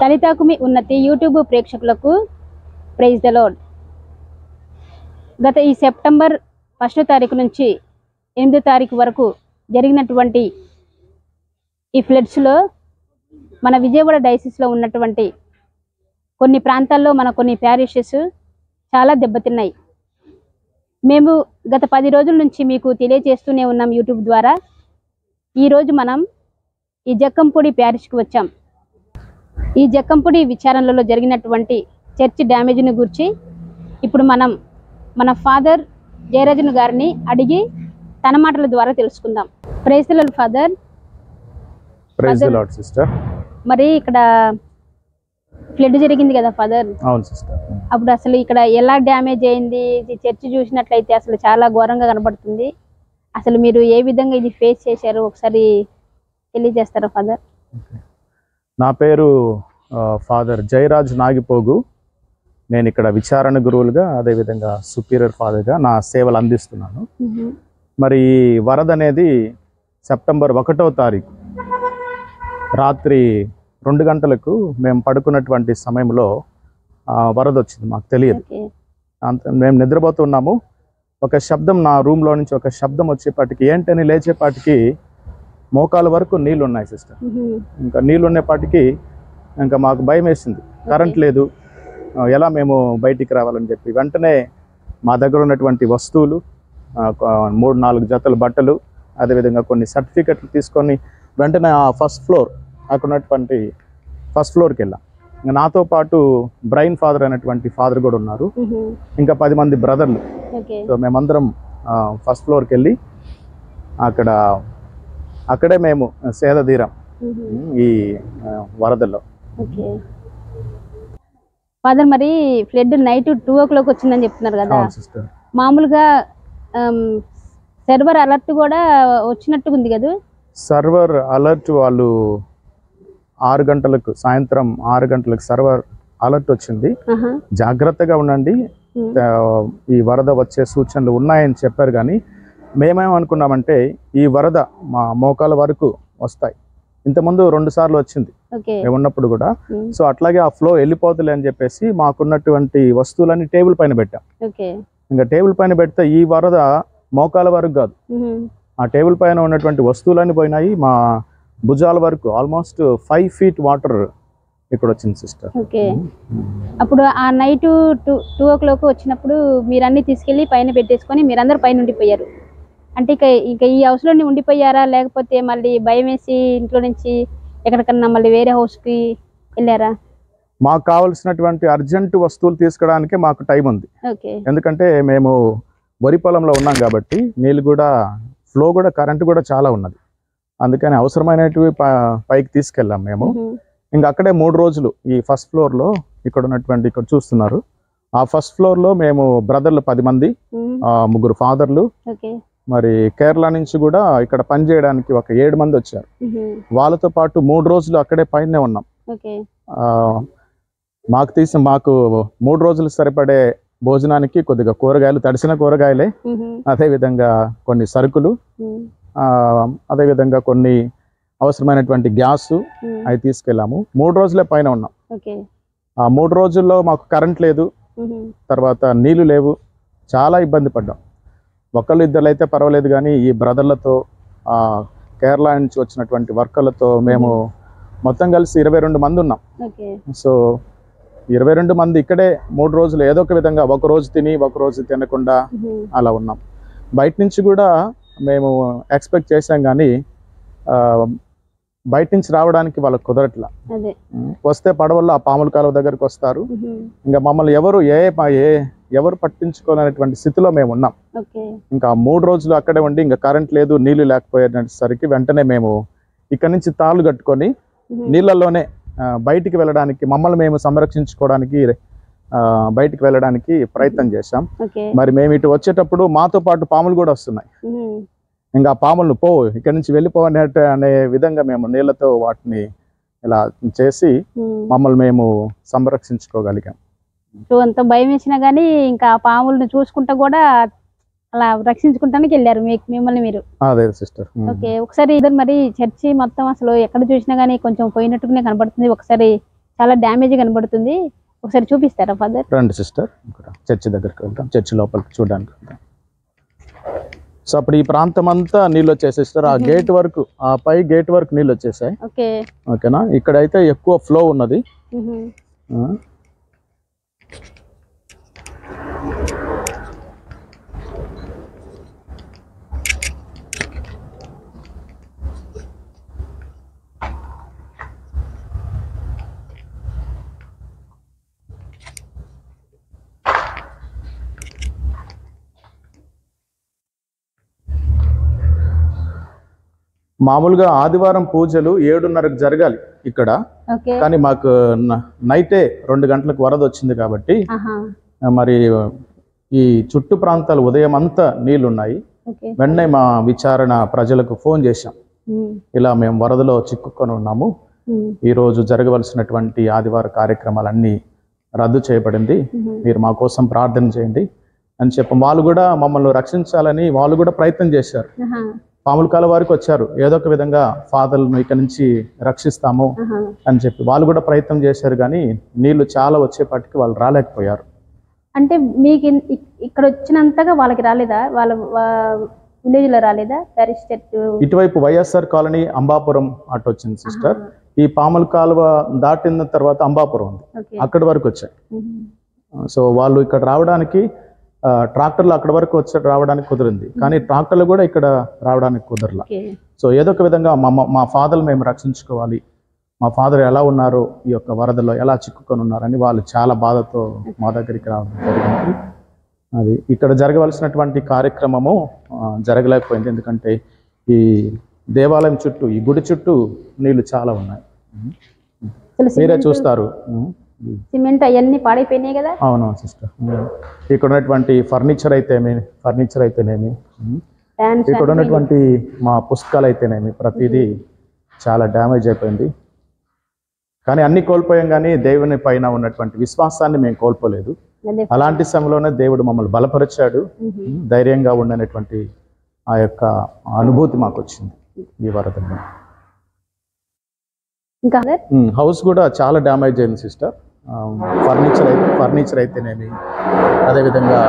తలితాకుమి ఉన్నతి YouTube ప్రేక్షకులకు praise the lord. గత ఈ సెప్టెంబర్ 1వ తారీఖు నుంచి 8వ తారీఖు వరకు జరిగినటువంటి ఈ ఫ్లడ్స్లో మన విజయవాడ డైసిస్లో ఉన్నటువంటి కొన్ని ప్రాంతాల్లో మన కొన్ని ప్యారిషెస్ చాలా దెబ్బతిన్నాయి. మేము గత 10 రోజుల నుంచి మీకు తెలియజేస్తూనే ఉన్నాం యూట్యూబ్ ద్వారా. ఈరోజు మనం ఈ జక్కంపూడి ప్యారిష్కి వచ్చాం. ఈ జక్కంపూడి విచారణలో జరిగినటువంటి చర్చ్ డ్యామేజ్ని గురించి ఇప్పుడు మనం మన ఫాదర్ జయరాజన్ గారిని అడిగి తన మాటల ద్వారా తెలుసుకుందాం. Praise the Lord father. Praise the Lord sister. మరి ఇక్కడ ఫ్లడ్ జరిగింది కదా ఫాదర్? అవును సిస్టర్. అప్పుడు అసలు ఇక్కడ ఎలా డ్యామేజ్ అయింది? ఈ చర్చ్ చూసినట్లయితే అసలు చాలా ఘోరంగా కనబడుతుంది. అసలు మీరు ఏ విధంగా ఇది ఫేస్ చేశారు ఒకసారి తెలియజేస్తారా ఫాదర్? నా పేరు ఫాదర్ జయరాజ్ నాగిపోగు. నేను ఇక్కడ విచారణ గురువులుగా అదేవిధంగా సుపీరియర్ ఫాదర్గా నా సేవలు అందిస్తున్నాను. మరి వరద అనేది సెప్టెంబర్ 1వ తారీఖు రాత్రి 2 గంటలకు మేము పడుకున్నటువంటి సమయంలో వరద వచ్చింది. మాకు తెలియదు, మేము నిద్రపోతున్నాము. ఒక శబ్దం నా రూమ్లో నుంచి ఒక శబ్దం వచ్చేపాటికి ఏంటని లేచేపాటికి మోకాల వరకు నీళ్ళు ఉన్నాయి సిస్టర్. ఇంకా నీళ్ళు ఉండేపాటికి ఇంకా మాకు భయం వేసింది. కరెంట్ లేదు, ఎలా మేము బయటికి రావాలని చెప్పి వెంటనే మా దగ్గర ఉన్నటువంటి వస్తువులు 3-4 జతల బట్టలు అదేవిధంగా కొన్ని సర్టిఫికెట్లు తీసుకొని వెంటనే ఆ ఫస్ట్ ఫ్లోర్కి వెళ్ళాం. ఇంకా నాతో పాటు బ్రైన్ ఫాదర్ అనేటువంటి ఫాదర్ కూడా ఉన్నారు, ఇంకా 10 మంది బ్రదర్లు. సో మేమందరం ఫస్ట్ ఫ్లోర్కి వెళ్ళి అక్కడే మేము సేదతీరాం ఈ వరదలో. ఫాదర్, మరి ఫ్లడ్ నైట్ 2 o'clock వచ్చిందని చెప్తున్నారు కదా, మామూలుగా సర్వర్ అలర్ట్ కూడా వచ్చినట్టుగా ఉంది కదా? సర్వర్ అలర్ట్ వాళ్ళు 6 గంటలకు, సాయంత్రం 6 గంటలకు సర్వర్ అలర్ట్ వచ్చింది. జాగ్రత్తగా ఉండండి, ఈ వరద వచ్చే సూచనలు ఉన్నాయని చెప్పారు. కానీ మేమేమనుకున్నామంటే ఈ వరద మా మోకాల వరకు వస్తాయి. ఇంతకుముందు 2 సార్లు వచ్చింది మేము ఉన్నప్పుడు కూడా. సో అట్లాగే ఆ ఫ్లో వెళ్ళిపోతులే అని చెప్పేసి మాకున్నటువంటి వస్తువులన్నీ టేబుల్ పైన పెట్టాం. ఇంకా టేబుల్ పైన పెడితే ఈ వరద మోకాల వరకు కాదు, ఆ టేబుల్ పైన ఉన్నటువంటి వస్తువులన్నీ పోయినాయి. మా భుజాల వరకు ఆల్మోస్ట్ 5 feet వాటర్ ఇక్కడ వచ్చింది సిస్టర్. అప్పుడు ఆ నైట్ 2 o'clock వచ్చినప్పుడు మీరు అన్ని తీసుకెళ్లి పైన పెట్టేసుకొని మీరందరూ పైన ఉండిపోయారు. అంటే ఇక ఈ హౌస్లోనే ఉండిపోయారా, లేకపోతే మళ్ళీ భయం వేసి ఇంట్లో నుంచి ఎక్కడికన్నా మళ్ళీ వేరే హౌస్కి వెళ్ళారా? మాకు కావాల్సినటువంటి అర్జెంట్ వస్తువులు తీసుకోవడానికే మాకు టైం ఉంది. ఎందుకంటే మేము వరి పొలంలో ఉన్నాం కాబట్టి నీళ్ళు కూడా ఫ్లో కూడా కరెంటు కూడా చాలా ఉన్నది. అందుకని అవసరమైనవి పైకి తీసుకెళ్ళాం మేము. ఇంకా అక్కడే 3 రోజులు ఈ ఫస్ట్ ఫ్లోర్లో ఇక్కడ చూస్తున్నారు, ఆ ఫస్ట్ ఫ్లోర్లో మేము బ్రదర్లు 10 మంది, 3 ఫాదర్లు, మరి కేరళ నుంచి కూడా ఇక్కడ పని చేయడానికి ఒక 7 మంది వచ్చారు. వాళ్ళతో పాటు 3 రోజులు అక్కడే పైనే ఉన్నాం. మాకు 3 రోజులు సరిపడే భోజనానికి కొద్దిగా కూరగాయలు, తడిసిన కూరగాయలే, అదేవిధంగా కొన్ని సరుకులు, అదేవిధంగా కొన్ని అవసరమైనటువంటి గ్యాస్ అవి తీసుకెళ్ళాము. 3 రోజులే పైన ఉన్నాం. ఆ 3 రోజుల్లో మాకు కరెంట్ లేదు, తర్వాత నీళ్లు లేవు, చాలా ఇబ్బంది పడ్డాం. 1-2 అయితే పర్వాలేదు, కానీ ఈ బ్రదర్లతో కేరళ నుంచి వచ్చినటువంటి వర్కర్లతో మేము మొత్తం కలిసి 22 మంది ఉన్నాం. సో 22 మంది ఇక్కడే 3 రోజులు ఏదో ఒక విధంగా ఒక రోజు తిని ఒక రోజు తినకుండా అలా ఉన్నాం. బయట నుంచి కూడా మేము ఎక్స్పెక్ట్ చేసాం, కానీ బయట నుంచి రావడానికి వాళ్ళకి కుదరట్లా. వస్తే పడవల్లో ఆ పాముల కాలువ దగ్గరికి వస్తారు. ఇంకా మమ్మల్ని ఎవరు పట్టించుకోలేనటువంటి స్థితిలో మేము ఉన్నాం. ఇంకా 3 రోజులు అక్కడే ఉండి ఇంకా కరెంట్ లేదు, నీళ్లు లేకపోయేసరికి వెంటనే మేము ఇక్కడ నుంచి తాళ్ళు కట్టుకొని నీళ్ళల్లోనే బయటికి వెళ్ళడానికి, మమ్మల్ని మేము సంరక్షించుకోవడానికి బయటికి వెళ్ళడానికి ప్రయత్నం చేశాం. మరి మేము ఇటు వచ్చేటప్పుడు మాతో పాటు పాములు కూడా వస్తున్నాయి. ఇంకా పాములను ఇక్కడి నుంచి వెళ్ళిపోవన్నట్టు అనే విధంగా మేము నీళ్లతో వాటిని ఇలా చేసి మమ్మల్ని మేము సంరక్షించుకోగలిగాం. అంత భయం వేసినా కానీ ఇంకా పాములను చూసుకుంటా కూడా అలా రక్షించుకుంటానికి వెళ్ళారు మిమ్మల్ని మీరు. అదే సిస్టర్. ఓకే, ఒకసారి మరి చర్చి మొత్తం అసలు ఎక్కడ చూసినా గానీ కొంచెం పోయినట్టుగానే కనబడుతుంది. ఒకసారి చాలా డ్యామేజ్ కనబడుతుంది. ఒకసారి చూపిస్తారా ఫాదర్? రండి సిస్టర్, ఇక్కడ చర్చి దగ్గరికి వెళ్తాం, చర్చి లోపలికి చూడడానికి వెళ్తాం. సో అప్పుడు ఈ ప్రాంతం అంతా నీళ్ళు వచ్చేసాయి సిస్టర్. ఆ గేట్ వరకు, ఆ పై గేట్ వరకు నీళ్ళు వచ్చేసాయి. ఓకేనా, ఇక్కడైతే ఎక్కువ ఫ్లో ఉన్నది. మామూలుగా ఆదివారం పూజలు 7:30కు జరగాలి ఇక్కడ, కానీ మాకు నైటే 2 గంటలకు వరద వచ్చింది కాబట్టి మరి ఈ చుట్టు ప్రాంతాలు ఉదయం అంతా నీళ్లున్నాయి. వెంటనే మా విచారణ ప్రజలకు ఫోన్ చేశాం, ఇలా మేము వరదలో చిక్కుకొని ఉన్నాము, ఈ రోజు జరగవలసినటువంటి ఆదివార కార్యక్రమాలన్నీ రద్దు చేయబడింది, మీరు మా కోసం ప్రార్థన చేయండి అని చెప్పి వాళ్ళు కూడా మమ్మల్ని రక్షించాలని వాళ్ళు కూడా ప్రయత్నం చేశారు. పాములకాల వారికి వచ్చారు, ఏదో ఒక విధంగా ఫాదర్లను ఇక్కడ నుంచి రక్షిస్తాము అని చెప్పి వాళ్ళు కూడా ప్రయత్నం చేశారు, కానీ నీళ్లు చాలా వచ్చేపాటికి వాళ్ళు రాలేకపోయారు. అంటే మీకు ఇక్కడ వచ్చినంతగా వాళ్ళకి రాలేదా? వాళ్ళ విలేజ్ లో రాలేదా? ఇటువైపు వైఎస్ఆర్ కాలనీ అంబాపురం అటు వచ్చింది సిస్టర్. ఈ పాముల కాలువ దాటిన తర్వాత అంబాపురం ఉంది, అక్కడి వరకు వచ్చాయి. సో వాళ్ళు ఇక్కడ రావడానికి ట్రాక్టర్లు అక్కడ వరకు రావడానికి కుదిరింది, కానీ ట్రాక్టర్లు కూడా ఇక్కడ రావడానికి కుదరలా. సో ఏదో ఒక విధంగా మా ఫాదర్ మేము రక్షించుకోవాలి, మా ఫాదర్ ఎలా ఉన్నారు, ఈ యొక్క వరదలో ఎలా చిక్కుకొని ఉన్నారని వాళ్ళు చాలా బాధతో మా దగ్గరికి రావడం జరిగింది. అది ఇక్కడ జరగవలసినటువంటి కార్యక్రమము జరగలేకపోయింది, ఎందుకంటే ఈ దేవాలయం చుట్టూ, ఈ గుడి చుట్టూ నీళ్లు చాలా ఉన్నాయి, మీరే చూస్తారు. సిమెంట్ అవన్నీ పాడైపోయినాయి కదా. అవును సిస్టర్, ఇక్కడ ఉన్నటువంటి ఫర్నిచర్ అయితేనేమి, ఇక్కడ ఉన్నటువంటి మా పుస్తకాలు అయితేనేమి, ప్రతిదీ చాలా డ్యామేజ్ అయిపోయింది. కానీ అన్ని కోల్పోయాం, కానీ దేవుని పైన ఉన్నటువంటి విశ్వాసాన్ని మేము కోల్పోలేదు. అలాంటి సమయంలోనే దేవుడు మమ్మల్ని బలపరిచాడు, ధైర్యంగా ఉండనటువంటి ఆ యొక్క అనుభూతి మాకు వచ్చింది ఈ వరదలో. హౌస్ కూడా చాలా డ్యామేజ్ అయింది సిస్టర్. ఫర్నిచర్ అయితేనేమి, అదేవిధంగా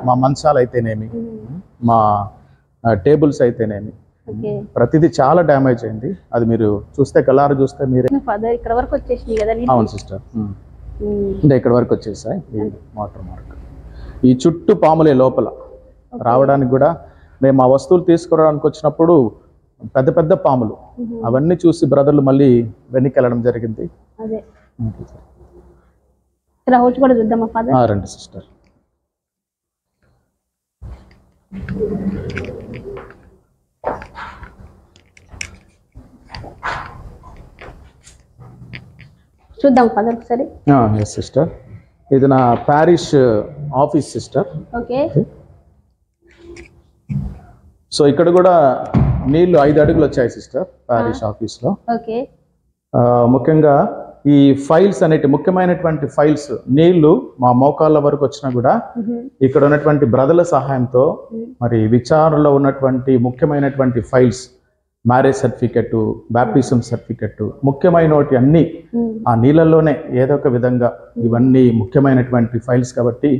మా మంచాలు అయితేనేమి, మా టేబుల్స్ అయితేనేమి, ప్రతిదీ చాలా డ్యామేజ్ అయింది. అది మీరు చూస్తే కళ్ళారా చూస్తే మీరే. ఇక్కడ వరకు వచ్చేసింది కదా. అవును సిస్టర్, అంటే ఇక్కడ వరకు వచ్చేసాయి ఈ వాటర్ మార్క్. ఈ చుట్టూ పాములే లోపల రావడానికి కూడా. మేము ఆ వస్తువులు తీసుకురావడానికి వచ్చినప్పుడు పెద్ద పెద్ద పాములు, అవన్నీ చూసి బ్రదర్లు మళ్ళీ వెనక్కి వెళ్ళడం జరిగింది. హౌస్ కూడా చూద్దామా ఫాదర్? రండి సిస్టర్. చూద్దాం ఫాదర్ ఒకసారి. ఎస్ సిస్టర్, ఇది నా perish office sister. Okay. So ఇక్కడ కూడా నీళ్లు 5 అడుగులు వచ్చాయి సిస్టర్ పారిష్ ఆఫీస్ లో. ఓకే. ముఖ్యంగా ఈ ఫైల్స్ అనేటి ముఖ్యమైనటువంటి ఫైల్స్ నీళ్లు మా మోకాళ్ళ వరకు వచ్చినా కూడా ఇక్కడ ఉన్నటువంటి బ్రదర్ల సహాయంతో మరి విచారణలో ఉన్నటువంటి ముఖ్యమైనటువంటి files, marriage certificate, baptism certificate, ముఖ్యమైనవి అన్ని ఆ నీళ్ళల్లోనే ఏదో ఒక విధంగా, ఇవన్నీ ముఖ్యమైనటువంటి ఫైల్స్ కాబట్టి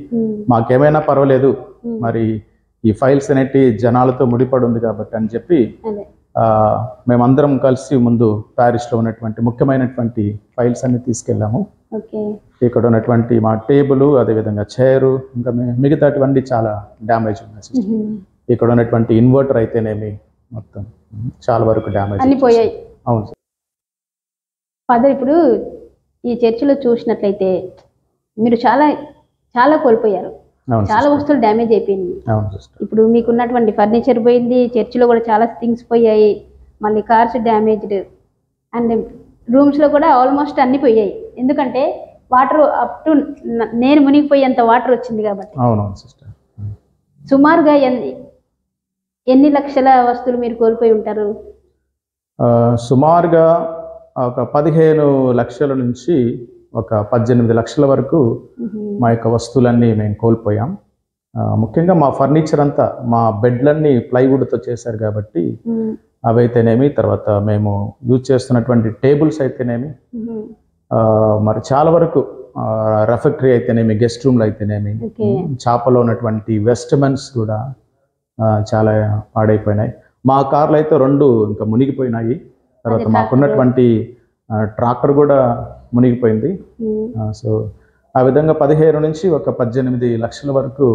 మాకేమైనా పర్వాలేదు, మరి ఈ ఫైల్స్ అనేటి జనాలతో ముడిపడి ఉంది కాబట్టి అని చెప్పి మేమందరం కలిసి ముందు ప్యారిస్ లో ఉన్నటువంటి ముఖ్యమైనటువంటి ఫైల్స్ అన్ని తీసుకెళ్ళాము. ఇక్కడ ఉన్నటువంటి మా టేబుల్, అదేవిధంగా చైరు, ఇంకా మిగతాటివన్నీ చాలా డ్యామేజ్ ఉన్నాయి. ఇక్కడ ఉన్నటువంటి ఇన్వర్టర్ అయితేనేమి మొత్తం చాలా వరకు డ్యామేజ్ అయిపోయాయి. అవును ఫాదర్, ఇప్పుడు ఈ చర్చిలో చూసినట్లయితే మీరు చాలా చాలా కోల్పోయారు, చాలా వస్తువులు డ్యామేజ్ అయిపోయింది. ఇప్పుడు మీకున్నటువంటి ఫర్నిచర్ పోయింది, చర్చిలో కూడా చాలా థింగ్స్ పోయాయి, మళ్ళీ కార్స్ డ్యామేజ్డ్, అండ్ రూమ్స్ లో కూడా ఆల్మోస్ట్ అన్ని పోయాయి. ఎందుకంటే వాటర్ అప్ టు నేను మునిగిపోయేంత వాటర్ వచ్చింది కాబట్టి. సుమారుగా ఎన్ని లక్షల వస్తువులు మీరు కోల్పోయి ఉంటారు? సుమారుగా ఒక 15 లక్షల నుంచి ఒక 18 లక్షల వరకు మా యొక్క వస్తువులన్నీ మేము కోల్పోయాం. ముఖ్యంగా మా ఫర్నిచర్ అంతా, మా బెడ్లన్నీ ప్లైవుడ్తో చేశారు కాబట్టి అవైతేనేమి, తర్వాత మేము యూజ్ చేస్తున్నటువంటి టేబుల్స్ అయితేనేమి, మరి చాలా వరకు రెఫెక్టరీ అయితేనేమి, గెస్ట్ రూమ్లు అయితేనేమి, చాపలో ఉన్నటువంటి వెస్ట్మెన్స్ కూడా చాలా పాడైపోయినాయి. మా కార్లు అయితే 2 ఇంకా మునిగిపోయినాయి. తర్వాత మాకున్నటువంటి ట్రాక్టర్ కూడా మునిగిపోయింది. సో ఆ విధంగా 15 నుంచి ఒక 18 లక్షల వరకు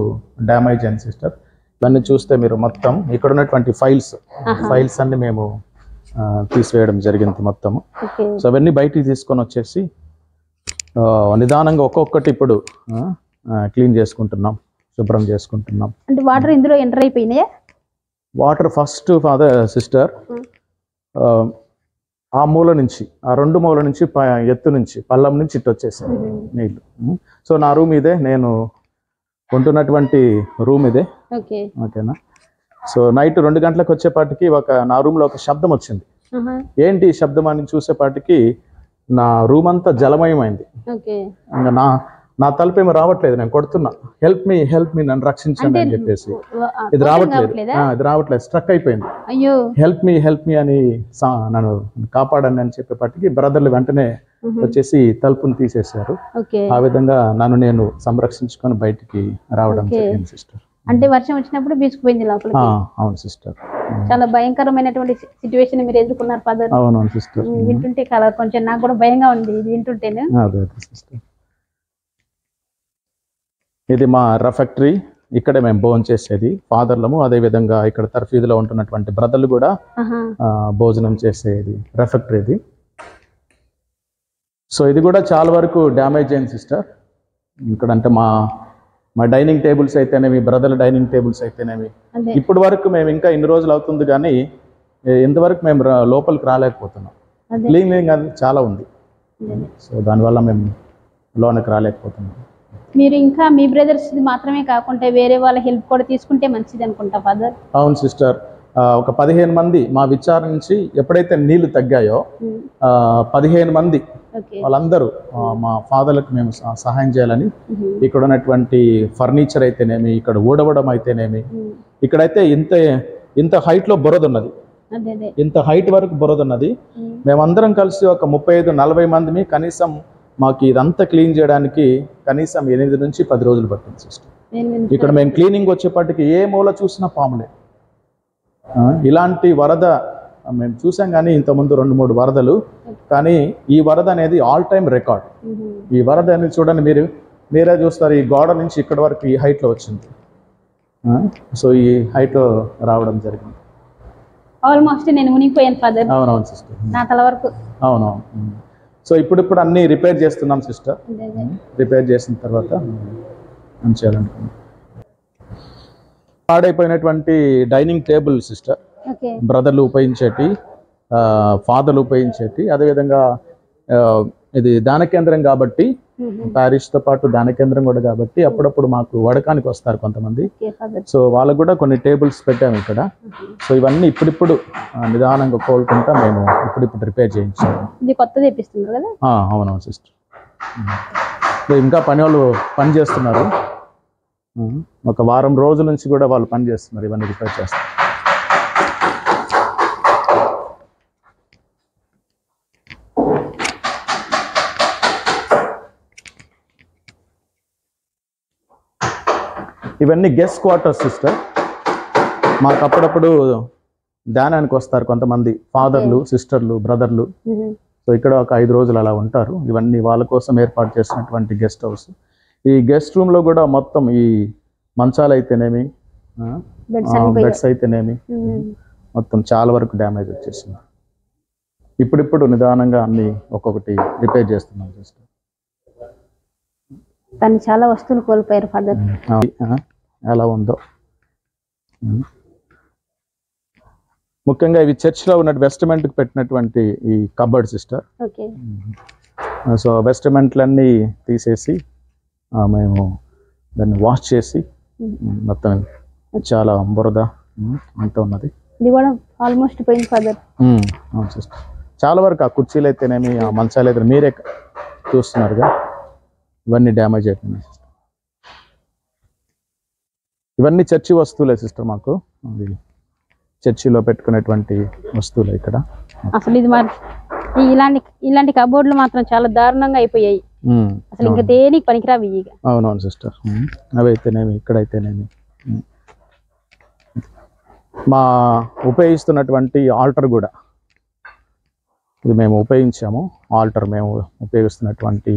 డ్యామేజ్ అయింది సిస్టర్. ఇవన్నీ చూస్తే మీరు మొత్తం ఇక్కడ ఉన్నటువంటి ఫైల్స్ అన్ని మేము తీసివేయడం జరిగింది మొత్తము. సో అవన్నీ బయటికి తీసుకొని వచ్చేసి నిదానంగా ఒక్కొక్కటి ఇప్పుడు క్లీన్ చేసుకుంటున్నాం, శుభ్రం చేసుకుంటున్నాం. అంటే వాటర్ ఇందులో ఎంటర్ అయిపోయినాయా? వాటర్ ఫస్ట్ ఫాదర్ సిస్టర్ ఆ మూల నుంచి, ఆ 2 మూల నుంచి ఎత్తు నుంచి, పల్లం నుంచి ఇటు వచ్చేసాయి నీళ్ళు. సో నా రూమ్ ఇదే, నేను ఉంటున్నటువంటి రూమ్ ఇదే. ఓకేనా? సో నైట్ 2 గంటలకు వచ్చేపాటికి నా రూమ్లో ఒక శబ్దం వచ్చింది. ఏంటి శబ్దం అని చూసేపాటికి నా రూమ్ అంతా జలమయమైంది. ఇంకా నా తలుపేమో రావట్లేదు, నేను కొడుతున్నా, హెల్ప్ మీ నన్ను రక్షించండి అని చెప్పేసి. ఇది రావట్లేదు, స్ట్రక్ అయిపోయింది. హెల్ప్ మీ అని నన్ను కాపాడండి అని చెప్పేపాటికి బ్రదర్లు వెంటనే వచ్చేసి తలుపుని తీసేశారు. ఆ విధంగా నన్ను నేను సంరక్షించుకొని బయటికి రావడం జరిగింది సిస్టర్. అంటే వర్షం వచ్చినప్పుడు బీచుకుపోయింది లోపల. అవును సిస్టర్, చాలా భయంకరమైనటువంటి సిచ్యువేషన్ మీరు ఎదుర్కొన్నారు ఫాదర్. అవునవును సిస్టర్. వింటుంటే కొంచెం నాకు కూడా భయంగా ఉంది ఇది వింటుంటేనే. అదే సిస్టర్, ఇది మా రెఫెక్టరీ. ఇక్కడే మేము భోజనం చేసేది ఫాదర్లము. అదేవిధంగా ఇక్కడ తర్ఫీదులో ఉంటున్నటువంటి బ్రదర్లు కూడా భోజనం చేసేది రెఫెక్టరీ. సో ఇది కూడా చాలా వరకు డ్యామేజ్ అయింది సిస్టర్. ఇక్కడ అంటే మా డైనింగ్ టేబుల్స్ అయితేనేమి, బ్రదర్ల డైనింగ్ టేబుల్స్ అయితేనేమి, ఇప్పటి వరకు మేము ఇంకా ఇన్ని రోజులు అవుతుంది కానీ ఇంతవరకు మేము లోపలికి రాలేకపోతున్నాం. క్లీనింగ్ అది చాలా ఉంది. సో దానివల్ల మేము లోనికి రాలేకపోతున్నాం. మీరు ఇంకా మీ బ్రదర్స్ మాత్రమే కాకుండా వేరే వాళ్ళ హెల్ప్ కూడా తీసుకుంటే మంచిది అనుకుంటా ఫాదర్. అవును సిస్టర్, ఒక 15 మంది మా విచారణ నుంచి ఎప్పుడైతే నీళ్లు తగ్గాయో 15 మంది వాళ్ళందరూ మా ఫాదర్లకు మేము సహాయం చేయాలని ఇక్కడ ఉన్నటువంటి ఫర్నిచర్ అయితేనేమి, ఇక్కడ ఊడవడం అయితేనేమి, ఇక్కడైతే ఇంత హైట్ లో బురద ఉన్నది, ఇంత హైట్ వరకు బురద ఉన్నది. మేమందరం కలిసి ఒక 35-40 మందిని కనీసం మాకు ఇదంతా క్లీన్ చేయడానికి కనీసం 8 నుంచి 10 రోజులు పట్టింది సిస్టర్. ఇక్కడ మేము క్లీనింగ్ వచ్చేపాటికి ఏ మూల చూసినా పాములే. ఇలాంటి వరద మేము చూసాం కానీ ఇంతకుముందు 2-3 వరదలు, కానీ ఈ వరద అనేది ఆల్ టైమ్ రికార్డ్. ఈ వరద అనేది చూడండి, మీరే చూస్తారు, ఈ గోడ నుంచి ఇక్కడ వరకు ఈ హైట్లో వచ్చింది. సో ఈ హైట్లో రావడం జరిగింది. ఆల్మోస్ట్ నేను మునిగిపోయాను ఫాదర్. అవునవును సిస్టర్, నా తల వరకు. అవునవును. సో ఇప్పుడు అన్ని రిపేర్ చేస్తున్నాం సిస్టర్. రిపేర్ చేసిన తర్వాత చేయాలనుకున్నాం. పాడైపోయినటువంటి డైనింగ్ టేబుల్ సిస్టర్, బ్రదర్లు ఉపయోగించేటి, ఫాదర్లు ఉపయోగించేటి, అదేవిధంగా ఇది దాన కేంద్రం కాబట్టి, ప్యారిష్తో పాటు దాన కేంద్రం కూడా కాబట్టి అప్పుడప్పుడు మాకు వడకానికి వస్తారు కొంతమంది. సో వాళ్ళకు కూడా కొన్ని టేబుల్స్ పెట్టాము ఇక్కడ. సో ఇవన్నీ ఇప్పుడు నిదానంగా కోలుకుంటా మేము ఇప్పుడు రిపేర్ చేయించాము. అవునవును సిస్టర్. ఇంకా వాళ్ళు పని చేస్తున్నారు. ఒక వారం రోజుల నుంచి కూడా వాళ్ళు పని చేస్తున్నారు, ఇవన్నీ రిపేర్ చేస్తారు. ఇవన్నీ గెస్ట్ క్వార్టర్స్ సిస్టర్. మాకు అప్పుడప్పుడు ధ్యానానికి వస్తారు కొంతమంది ఫాదర్లు, సిస్టర్లు, బ్రదర్లు. సో ఇక్కడ ఒక 5 రోజులు అలా ఉంటారు. ఇవన్నీ వాళ్ళ కోసం ఏర్పాటు చేసినటువంటి గెస్ట్ హౌస్. ఈ గెస్ట్ రూమ్ లో కూడా మొత్తం ఈ మంచాలు అయితేనేమి, బెడ్స్ అయితేనేమి మొత్తం చాలా వరకు డ్యామేజ్ వచ్చేసింది. ఇప్పుడు నిదానంగా అన్ని ఒక్కొక్కటి రిపేర్ చేస్తున్నాం సిస్టర్. కానీ చాలా వస్తువులు కోల్పోయారు ఫాదర్. ఎలా ఉందో ముఖ్యంగా ఇవి చర్చ్లో ఉన్న వెస్ట్మెంట్కి పెట్టినటువంటి ఈ కబర్డ్ సిస్టర్. సో వెస్ట్మెంట్లన్నీ తీసేసి మేము దాన్ని వాష్ చేసి మొత్తం చాలా బురద అంతా ఉన్నది. ఇది కూడా ఆల్మోస్ట్ పోయింది ఫాదర్. అవును సిస్టర్, చాలా వరకు ఆ కుర్చీలు అయితేనేమి, ఆ మంచాలు అయితే మీరే చూస్తున్నారుగా, ఇవన్నీ డ్యామేజ్ అయిపోయినాయి సిస్టర్. ఇవన్నీ చర్చి వస్తువులే సిస్టర్. మాకు చర్చిలో పెట్టుకునేటువంటి వస్తువులు ఇక్కడ. అసలు ఇది ఇలాంటి కబోర్డులు మాత్రం చాలా దారుణంగా అయిపోయాయి. అసలు ఇంకా దేనికి పనికిరావు ఇక. అవునవును సిస్టర్, అవి అయితేనేమి ఇక్కడైతేనేమి. మా ఉపయోగిస్తున్నటువంటి ఆల్టర్ కూడా ఇది మేము ఉపయోగించాము. ఆల్టర్ మేము ఉపయోగిస్తున్నటువంటి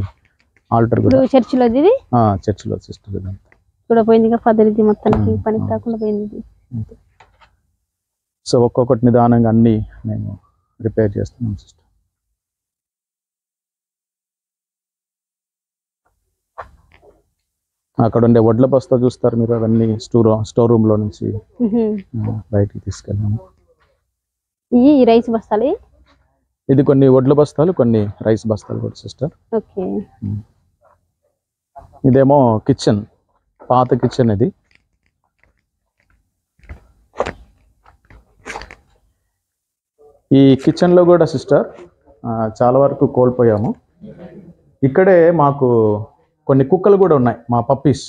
ఆల్టర్ కూడా చర్చిలో చర్చిలో సిస్టర్ ఇదంతా కూడా పోయింది. ఫాదర్ ఇది మొత్తానికి పనికి రాకుండా పోయింది. సో ఒక్కొక్కటి నిదానంగా అన్ని మేము రిపేర్ చేస్తున్నాం సిస్టర్. అక్కడ ఉండే వడ్ల బస్తా చూస్తారు మీరు, అవన్నీ స్టోర్ రూమ్ లో నుంచి బయటికి తీసుకెళ్ళాము. ఈ రైస్ బస్తాలు, ఇది కొన్ని వడ్ల బస్తాలు, కొన్ని రైస్ బస్తాలు కూడా సిస్టర్. ఓకే. ఇదేమో కిచెన్, పాత కిచెన్ ఇది. ఈ కిచెన్ లో కూడా సిస్టర్ చాలా వరకు కోల్పోయాము. ఇక్కడే మాకు కొన్ని కుక్కలు కూడా ఉన్నాయి, మా పప్పీస్.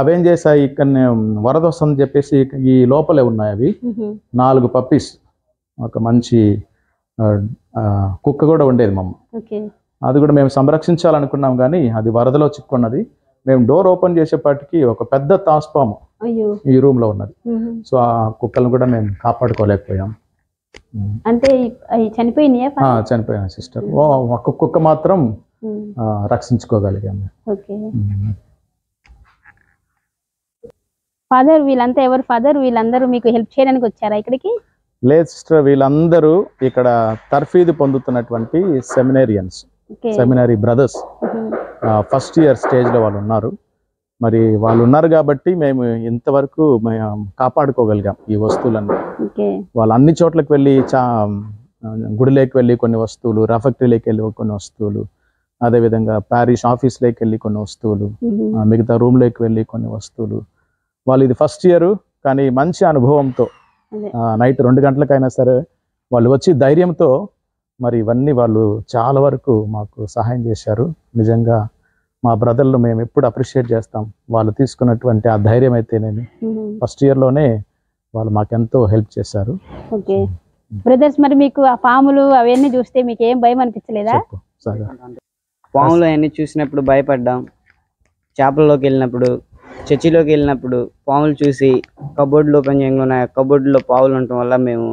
అవేం చేశాయి, ఇక్కడ వరద వస్తుందని చెప్పేసి ఈ లోపలే ఉన్నాయి అవి 4 పప్పీస్. ఒక మంచి కుక్క కూడా ఉండేది మమ్మ. అది కూడా మేము సంరక్షించాలనుకున్నాం కానీ అది వరదలో చిక్కున్నది. మేము డోర్ ఓపెన్ చేసేపాటికి ఒక పెద్ద తాస్పాము ఈ రూమ్ లో ఉన్నది. సో ఆ కుక్కలను కూడా మేము కాపాడుకోలేకపోయాం. అంటే చనిపోయినాయి సిస్టర్. ఒక కుక్క మాత్రం రక్షించుకోగలిగాము. ఫాదర్ వీళ్ళంతా ఎవరు ఫాదర్? వీళ్ళందరూ మీకు హెల్ప్ చేయడానికి వచ్చారా ఇక్కడికి? లేదు సిస్టర్, వీళ్ళందరూ ఇక్కడ తర్ఫీదు పొందుతున్నటువంటి seminary brothers. First year stage లో వాళ్ళు ఉన్నారు. మరి వాళ్ళు ఉన్నారు కాబట్టి మేము ఇంతవరకు కాపాడుకోగలిగాం ఈ వస్తువులన్నీ. వాళ్ళు అన్ని చోట్లకి వెళ్ళి గుడిలోకి వెళ్ళి కొన్ని వస్తువులు, రెఫెక్టరీలోకి వెళ్ళి కొన్ని వస్తువులు, అదేవిధంగా ప్యారిష్ ఆఫీస్లోకి వెళ్ళి కొన్ని వస్తువులు, మిగతా రూమ్లోకి వెళ్ళి కొన్ని వస్తువులు. వాళ్ళు ఇది ఫస్ట్ ఇయర్ కానీ మంచి అనుభవంతో నైట్ 2 గంటలకైనా సరే వాళ్ళు వచ్చి ధైర్యంతో మరి ఇవన్నీ వాళ్ళు చాలా వరకు మాకు సహాయం చేశారు. నిజంగా మా బ్రదర్లు మేము ఎప్పుడు అప్రిషియేట్ చేస్తాం. వాళ్ళు తీసుకున్నటువంటి ఆ ధైర్యం అయితేనేమి, ఫస్ట్ ఇయర్లోనే వాళ్ళు మాకెంతో హెల్ప్ చేశారు. ఓకే బ్రదర్స్, మరి మీకు ఆ పాములు అవన్నీ చూస్తే మీకు ఏం భయం అనిపించలేదా? పాములు అవన్నీ చూసినప్పుడు భయపడ్డాం. చేపల్లోకి వెళ్ళినప్పుడు, చర్చిలోకి వెళ్ళినప్పుడు పాములు చూసి కబోర్డులు ఓపెన్ చేయకుండా కబోర్డులో పాములు ఉండటం వల్ల మేము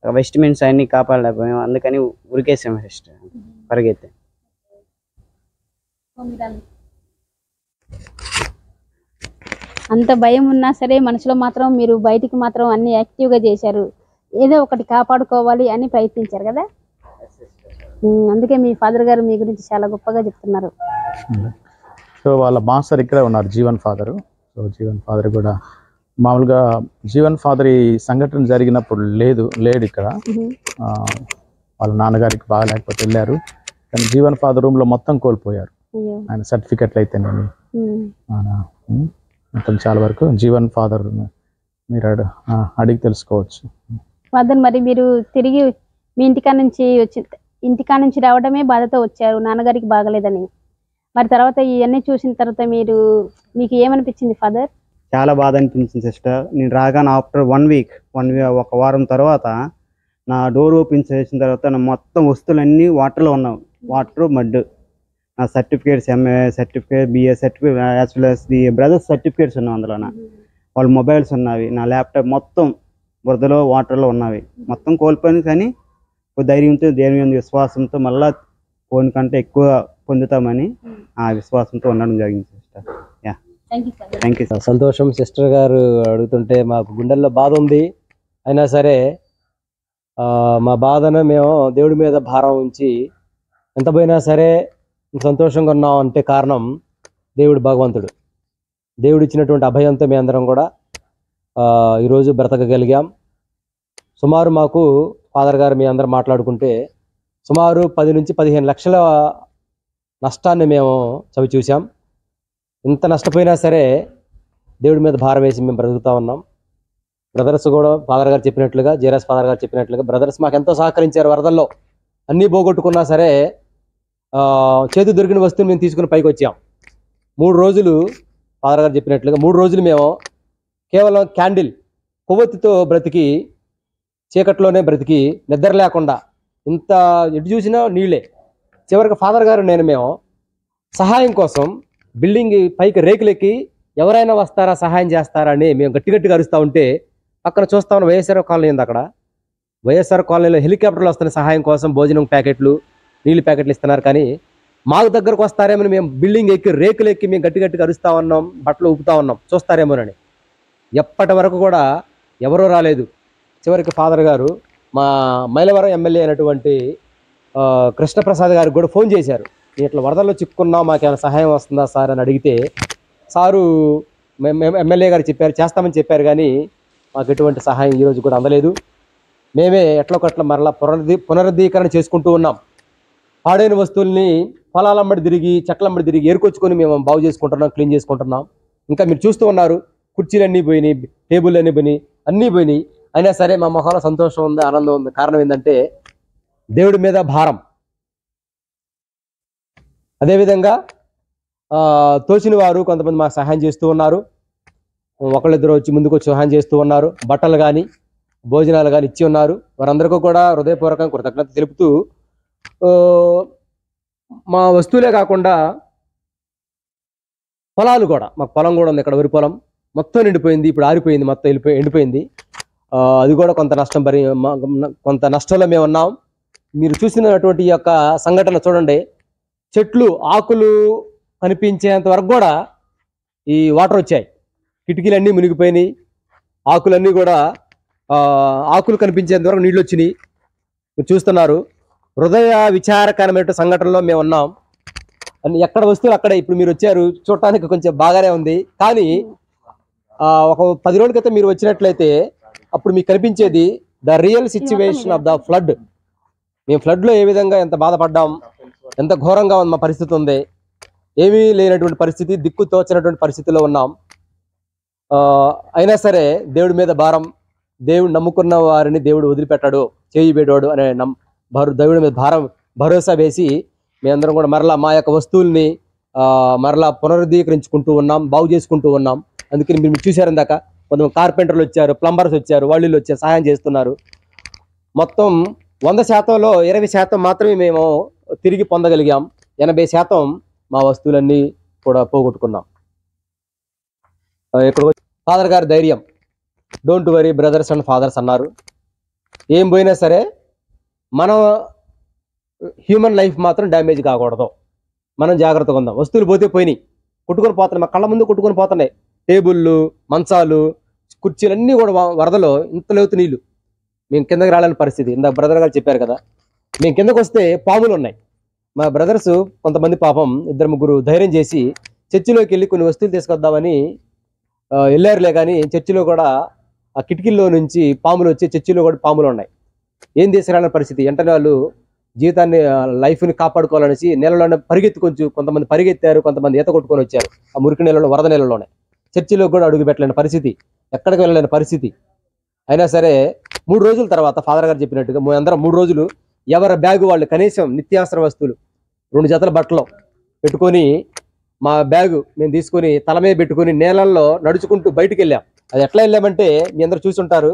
వెస్ట్మెంట్స్ అన్ని కాపాడలేకపోయాం. అందుకని ఉరికేసాము సిస్టర్, పరిగెత్తే. అంత భయం ఉన్నా సరే మనసులో మాత్రం మీరు బయటికి మాత్రం అన్ని యాక్టివ్గా చేశారు. ఏదో ఒకటి కాపాడుకోవాలి అని ప్రయత్నించారు కదా. అందుకే మీ ఫాదర్ గారు మీ గురించి చాలా గొప్పగా చెప్తున్నారు. సో వాళ్ళ మాస్టర్ ఇక్కడే ఉన్నారు, Jeevan father. So Jeevan father కూడా మామూలుగా జీవన్ ఫాదర్ ఈ సంఘటన జరిగినప్పుడు లేడు ఇక్కడ. వాళ్ళ నాన్నగారికి బాగా లేకపోతే వెళ్ళారు. కానీ జీవన్ ఫాదర్ రూమ్లో మొత్తం కోల్పోయారు. ఆయన సర్టిఫికెట్లు అయితేనేమి మొత్తం చాలా వరకు జీవన్ ఫాదర్ మీరు అడిగి తెలుసుకోవచ్చు. ఫాదర్, మరి మీరు తిరిగి మీ ఇంటికా నుంచి రావడమే బాధతో వచ్చారు, నాన్నగారికి బాగలేదని. మరి తర్వాత ఇవన్నీ చూసిన తర్వాత మీకు ఏమనిపించింది ఫాదర్? చాలా బాధ అనిపించింది సిస్టర్. నేను రాగానే ఆఫ్టర్ 1 వీక్, ఒక వారం తర్వాత నా డోర్ ఓపెన్ చేసిన తర్వాత నా మొత్తం వస్తువులన్నీ వాటర్లో ఉన్నావు. వాటర్, మడ్, నా certificates, MA certificate, BA certificate, as well as the brothers certificates ఉన్నాయి అందులో. వాళ్ళ మొబైల్స్ ఉన్నవి, నా ల్యాప్టాప్ మొత్తం బురదలో వాటర్లో ఉన్నవి. మొత్తం కోల్పోయాను. కానీ ధైర్యంతో, దేవుని విశ్వాసంతో మళ్ళా ఫోన్ కంటే ఎక్కువ పొందుతామని ఆ విశ్వాసంతో ఉండడం జరిగింది సిస్టర్. Thank you. సంతోషం. సిస్టర్ గారు అడుగుతుంటే మాకు గుండెల్లో బాధ ఉంది. అయినా సరే మా బాధను మేము దేవుడి మీద భారం ఉంచి ఎంత పోయినా సరే సంతోషంగా ఉన్నాం అంటే కారణం దేవుడు, భగవంతుడు. దేవుడు ఇచ్చినటువంటి అభయంతో మీ అందరం కూడా ఈరోజు బ్రతకగలిగాం. సుమారు మాకు ఫాదర్ గారు మీ అందరం మాట్లాడుకుంటే సుమారు 10 నుంచి 15 లక్షల నష్టాన్ని మేము చవి చూసాం. ఇంత నష్టపోయినా సరే దేవుడి మీద భారం వేసి మేము బ్రతుకుతా ఉన్నాం. బ్రదర్స్ కూడా ఫాదర్ గారు చెప్పినట్లుగా, జేరాస్ ఫాదర్ గారు చెప్పినట్లుగా బ్రదర్స్ మాకు ఎంతో సహకరించారు. వరదల్లో అన్నీ పోగొట్టుకున్నా సరే చేతి దొరికిన వస్తువుని మేము తీసుకుని పైకి వచ్చాం. 3 రోజులు ఫాదర్ గారు చెప్పినట్లుగా 3 రోజులు మేము కేవలం క్యాండిల్ కొవ్వొత్తితో బ్రతికి, చీకట్లోనే బ్రతికి, నిద్ర లేకుండా ఇంత ఎటు చూసినా నీళ్ళే. చివరికి ఫాదర్ గారు మేము సహాయం కోసం బిల్డింగ్ పైకి రేకులెక్కి ఎవరైనా వస్తారా సహాయం చేస్తారా అని మేము గట్టిగా అరుస్తూ ఉంటే పక్కన చూస్తా ఉన్న వైఎస్ఆర్ కాలనీ ఉంది. అక్కడ వైఎస్ఆర్ కాలనీలో హెలికాప్టర్లు వస్తున్న సహాయం కోసం భోజనం ప్యాకెట్లు నీళ్ళు ప్యాకెట్లు ఇస్తున్నారు. కానీ మాకు దగ్గరకు వస్తారేమని మేము బిల్డింగ్ ఎక్కి రేకులు ఎక్కి మేము గట్టిగా అరుస్తూ ఉన్నాం, బట్టలు ఊపుతా ఉన్నాం చూస్తారేమోనని. ఎప్పటి వరకు కూడా ఎవరూ రాలేదు. చివరికి ఫాదర్ గారు మా మైలవరం ఎమ్మెల్యే అయినటువంటి కృష్ణప్రసాద్ గారికి కూడా ఫోన్ చేశారు. ఇట్లా వరదల్లో చిక్కుకున్నాం, మాకేమైనా సహాయం వస్తుందా సార్ అని అడిగితే సారు ఎమ్మెల్యే గారు చెప్పారు చేస్తామని చెప్పారు. కానీ మాకు ఎటువంటి సహాయం ఈరోజు కూడా అందలేదు. మేమే ఎట్లొకట్ల మరలా పునరుద్ధీకరణ చేసుకుంటూ ఉన్నాం. పాడైన వస్తువుల్ని పొలాలమ్మడి తిరిగి చెట్లమ్మడి తిరిగి ఏరుకొచ్చుకొని మేము బాగు చేసుకుంటున్నాం, క్లీన్ చేసుకుంటున్నాం. ఇంకా మీరు చూస్తూ ఉన్నారు, కుర్చీలు అన్నీ పోయినాయి, టేబుల్ అన్నీ పోయినాయి, అన్నీ పోయినాయి. అయినా సరే మా మొహంలో సంతోషం ఉంది, ఆనందం ఉంది. కారణం ఏంటంటే దేవుడి మీద భారం. అదేవిధంగా తోచిన వారు కొంతమంది మాకు సహాయం చేస్తూ ఉన్నారు. ఒకళ్ళిద్దరు వచ్చి ముందుకు వచ్చి సహాయం చేస్తూ ఉన్నారు. బట్టలు కానీ భోజనాలు కానీ ఇచ్చి ఉన్నారు. వారందరికీ కూడా హృదయపూర్వకంగా కృతజ్ఞత తెలుపుతూ మా వస్తువులే కాకుండా పొలాలు కూడా, మాకు పొలం కూడా ఉంది. ఇక్కడ వరి పొలం మొత్తం నిండిపోయింది, ఇప్పుడు ఆరిపోయింది, మొత్తం ఎండిపోయింది. అది కూడా కొంత నష్టంలో మేము ఉన్నాం. మీరు చూసినటువంటి ఈ యొక్క సంఘటన చూడండి, చెట్లు ఆకులు కనిపించేంత వరకు కూడా ఈ వాటర్ వచ్చాయి. కిటికీలన్నీ మునిగిపోయినాయి, ఆకులన్నీ కూడా ఆకులు కనిపించేంత వరకు నీళ్ళు వచ్చినాయి. మీరు చూస్తున్నారు. హృదయ విచారకరమైన సంఘటనలో మేము ఉన్నాం. ఎక్కడ వస్తువులు అక్కడే. ఇప్పుడు మీరు వచ్చారు, చూడటానికి కొంచెం బాగానే ఉంది. కానీ ఒక 10 రోజుల క్రితం మీరు వచ్చినట్లయితే అప్పుడు మీకు కనిపించేది the real situation of the flood. మేము ఫ్లడ్లో ఏ విధంగా ఎంత బాధపడ్డాం, ఎంత ఘోరంగా ఉంది మా పరిస్థితి ఉంది. ఏమీ లేనటువంటి పరిస్థితి, దిక్కు తోచినటువంటి పరిస్థితిలో ఉన్నాం. అయినా సరే దేవుడి మీద భారం, దేవుడు నమ్ముకున్న వారిని దేవుడు వదిలిపెట్టాడు, చేయి వేడాడు అనే దేవుడి మీద భరోసా వేసి మేమందరం కూడా మరలా మా యొక్క వస్తువుల్ని మరలా పునరుద్ధీకరించుకుంటూ ఉన్నాం, బాగు చేసుకుంటూ ఉన్నాం. అందుకని మీరు చూశారు ఇందాక కొంతమంది కార్పెంటర్లు వచ్చారు, ప్లంబర్స్ వచ్చారు, వాళ్ళు వచ్చారు, సహాయం చేస్తున్నారు. మొత్తం 100%లో 20% మాత్రమే మేము తిరిగి పొందగలిగాం. 80% మా వస్తువులన్నీ కూడా పోగొట్టుకున్నాం. ఇక్కడ ఫాదర్ గారి ధైర్యం, don't worry brothers and fathers అన్నారు. ఏం పోయినా సరే మన హ్యూమన్ లైఫ్ మాత్రం డ్యామేజ్ కాకూడదు, మనం జాగ్రత్తగా ఉందాం. వస్తువులు పోతే పోయినాయి, కొట్టుకొని పోతున్నాయి, మా కళ్ళ ముందు కొట్టుకొని పోతున్నాయి. టేబుళ్ళు, మంచాలు, కుర్చీలు అన్నీ కూడా వరదలో ఇంత లోతు నీళ్ళు. మేము కిందకి రాలేని పరిస్థితి. ఇందాక బ్రదర్ గారు చెప్పారు కదా, మేము కిందకు వస్తే పాములు ఉన్నాయి. మా బ్రదర్స్ కొంతమంది పాపం 2-3 ధైర్యం చేసి చర్చిలోకి వెళ్ళి కొన్ని వస్తువులు తీసుకొద్దామని వెళ్ళారులే. కానీ చర్చిలో కూడా ఆ కిటికీల్లో నుంచి పాములు వచ్చి చర్చిలో కూడా పాములు ఉన్నాయి. ఏం తీసుకురాలని పరిస్థితి. వెంటనే వాళ్ళు జీవితాన్ని, లైఫ్ని కాపాడుకోవాలనేసి నీళ్ళలోనే కొంతమంది పరిగెత్తారు, కొంతమంది ఈత కొట్టుకొని వచ్చారు. ఆ మురికి నీళ్ళలో, వరద నీళ్ళలోనే. చర్చిలో కూడా అడుగు పెట్టలేని పరిస్థితి, ఎక్కడికి వెళ్ళలేని పరిస్థితి. అయినా సరే 3 రోజుల తర్వాత ఫాదర్ గారు చెప్పినట్టుగా అందరం 3 రోజులు ఎవరి బ్యాగు వాళ్ళు కనీసం నిత్యావసర వస్తువులు 2 జతల బట్టలు పెట్టుకొని మా బ్యాగు మేము తీసుకొని తల మీద పెట్టుకొని నేలల్లో నడుచుకుంటూ బయటకు వెళ్ళాం. అది ఎట్లా వెళ్ళామంటే మీ అందరూ చూసుంటారు,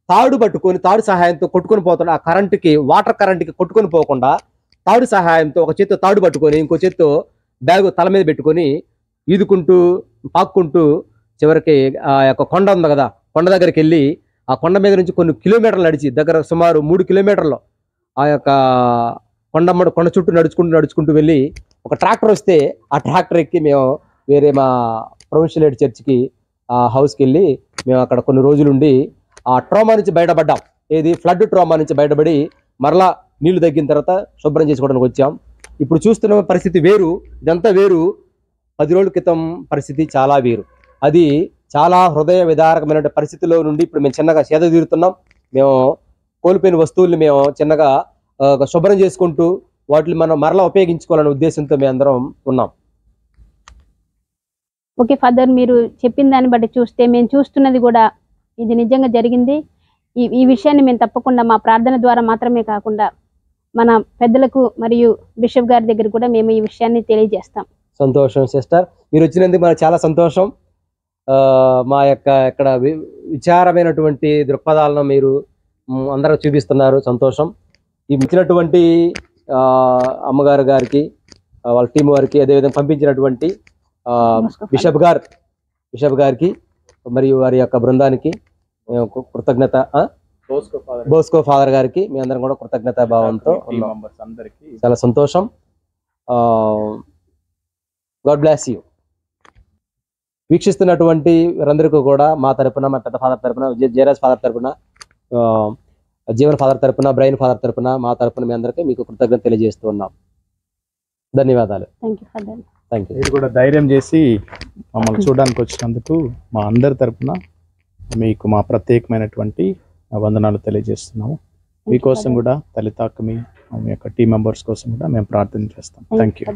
తాడు పట్టుకొని తాడు సహాయంతో కొట్టుకొని పోతాడు. ఆ కరెంటుకి, వాటర్ కరెంట్కి కొట్టుకొని పోకుండా తాడు సహాయంతో ఒక చేత్తో తాడు పట్టుకొని ఇంకో చేత్తో బ్యాగు తల మీద పెట్టుకొని ఈదుకుంటూ పాక్కుంటూ చివరికి ఆ యొక్క కొండ ఉంది కదా, కొండ దగ్గరికి వెళ్ళి ఆ కొండ మీద నుంచి కొన్ని కిలోమీటర్లు నడిచి, దగ్గర సుమారు 3 కిలోమీటర్లు ఆ యొక్క కొండ చుట్టూ నడుచుకుంటూ వెళ్ళి ఒక ట్రాక్టర్ వస్తే ఆ ట్రాక్టర్ ఎక్కి మేము వేరే మా ప్రొవిన్షియల్ హెడ్ చర్చ్కి ఆ హౌస్కి వెళ్ళి మేము అక్కడ కొన్ని రోజులు ఉండి ఆ ట్రామా నుంచి బయటపడ్డాం. ఏది ఫ్లడ్ ట్రామా నుంచి బయటపడి మరలా నీళ్లు తగ్గిన తర్వాత శుభ్రం చేసుకోవడానికి వచ్చాం. ఇప్పుడు చూస్తున్న పరిస్థితి వేరు, ఇదంతా వేరు. 10 రోజుల క్రితం పరిస్థితి చాలా వేరు. అది చాలా హృదయ విదారకమైన పరిస్థితిలో నుండి ఇప్పుడు మేము చిన్నగా సేద తీరుతున్నాం. మేము కోల్పోయిన వస్తువుల్ని మేము చిన్నగా శుభ్రం చేసుకుంటూ వాటిని మనం మరలా ఉపయోగించుకోవాలనే ఉద్దేశంతో మేము అందరం ఉన్నాం. ఓకే ఫాదర్, మీరు చెప్పిన దాన్ని బట్టి చూస్తే మేము చూస్తున్నది కూడా ఇది నిజంగా జరిగింది. ఈ విషయాన్ని మేము తప్పకుండా మా ప్రార్థన ద్వారా మాత్రమే కాకుండా మన పెద్దలకు మరియు బిషప్ గారి దగ్గర కూడా మేము ఈ విషయాన్ని తెలియజేస్తాం. సంతోషం సిస్టర్, మీరు వచ్చినందుకు మనకు చాలా సంతోషం. మా యొక్క ఇక్కడ విచారమైనటువంటి దృక్పథాలను మీరు అందరూ చూపిస్తున్నారు, సంతోషం. ఈ ఇచ్చినటువంటి అమ్మగారు గారికి వాళ్ళ టీం వారికి అదేవిధంగా పంపించినటువంటి బిషప్ గారికి మరియు వారి యొక్క బృందానికి మేము కృతజ్ఞత బోస్కో ఫాదర్ గారికి మీ అందరం కూడా కృతజ్ఞతా భావంతో చాలా సంతోషం. God bless you. వీక్షిస్తున్నటువంటి వీరందరికీ కూడా మా తరపున, మా పెద్ద ఫాదర్ తరపున, జయరాజ్ ఫాదర్ తరపున, జీవన్ ఫాదర్ తరపున, బ్రైన్ ఫాదర్ తరపున, మా తరపున మీ అందరికీ మీకు కృతజ్ఞత తెలియజేస్తూ ఉన్నాం. ధన్యవాదాలు. Thank you. మీరు కూడా ధైర్యం చేసి మమ్మల్ని చూడడానికి వచ్చినందుకు మా అందరి తరపున మీకు మా ప్రత్యేకమైనటువంటి వందనాలు తెలియజేస్తున్నాము. మీకోసం కూడా తల్లితాకమి మీ యొక్క టీం మెంబర్స్ కోసం కూడా మేము ప్రార్థన చేస్తాం. Thank you.